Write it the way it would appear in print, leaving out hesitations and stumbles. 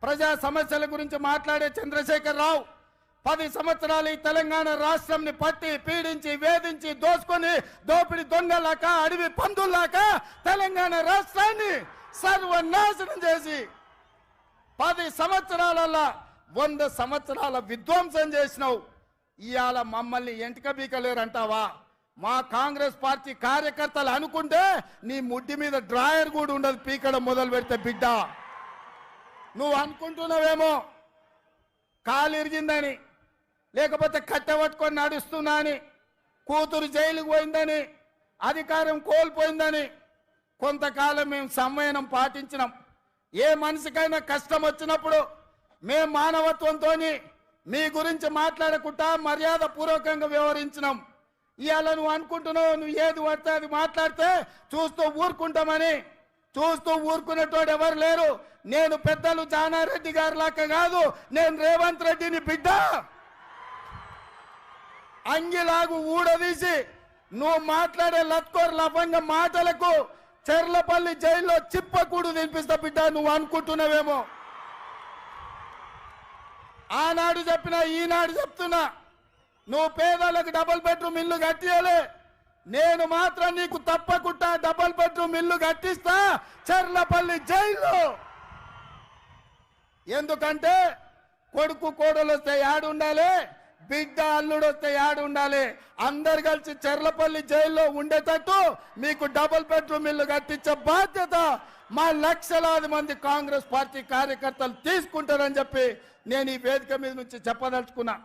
ప్రజా సమస్యల గురించి మాట్లాడే చంద్రశేఖర్ రావు 10 సంవత్సరాలు ఈ తెలంగాణ రాష్ట్రంని పట్టి పీడించి వేధించి దోసుకొని దోపిడి దొంగలాక అడవి పందుల్లాక తెలంగాణ రాష్ట్రాన్ని సర్వనాశనం చేసి 10 సంవత్సరాలలో 100 సంవత్సరాల విధ్వంసం చేసినావు. ఇవాళ మమ్మల్ని ఎంటిక బీకలేరంటావా? మా కాంగ్రెస్ పార్టీ కార్యకర్తలు అనుకుంటే నీ ముడ్డి మీద డ్రాయర్ కూడా ఉండదు పీకడం మొదలు పెడితే బిడ్డ. నువ్వు అనుకుంటున్నావేమో కాలు ఇరిగిందని, లేకపోతే కట్టెపట్టుకొని నడుస్తున్నా అని, కూతురు జైలుకు పోయిందని, అధికారం కోల్పోయిందని కొంతకాలం మేము సంయమనం పాటించినాం. ఏ మనిషికైనా కష్టం వచ్చినప్పుడు మేము మానవత్వంతో మీ గురించి మాట్లాడకుండా మర్యాద పూర్వకంగా వ్యవహరించినాం. ఇవాళ నువ్వు అనుకుంటున్నావు నువ్వు ఏది పడితే అది మాట్లాడితే చూస్తూ ఊరుకుంటామని. చూస్తూ ఊరుకునేటోడు ఎవరు లేరు. నేను పెద్దలు జానారెడ్డి గారి లాగా కాదు, నేను రేవంత్ రెడ్డిని బిడ్డ. అంగిలాగు ఊడదీసి నువ్వు మాట్లాడే లత్కోర్ లఫంగ మాటలకు చెర్లపల్లి జైల్లో చిప్పకూడు తినిపిస్తా బిడ్డ. నువ్వు అనుకుంటున్నావేమో. ఆనాడు చెప్పినా ఈనాడు చెప్తున్నా, నువ్వు పేదలకు డబుల్ బెడ్రూమ్ ఇల్లు కట్టియాలి. నేను మాత్రం నీకు తప్పకుండా డబుల్ బెడ్రూమ్ ఇల్లు కట్టిస్తా చెర్లపల్లి జైల్లో. ఎందుకంటే కొడుకు కోడలు వస్తే యాడు ఉండాలి, బిడ్డ అల్లుడు వస్తే యాడు ఉండాలి. అందరు కలిసి చెర్లపల్లి జైల్లో ఉండేటట్టు మీకు డబుల్ బెడ్రూమ్ ఇల్లు కట్టించే బాధ్యత మా లక్షలాది మంది కాంగ్రెస్ పార్టీ కార్యకర్తలు తీసుకుంటారని చెప్పి నేను ఈ వేదిక మీద నుంచి చెప్పదలుచుకున్నా.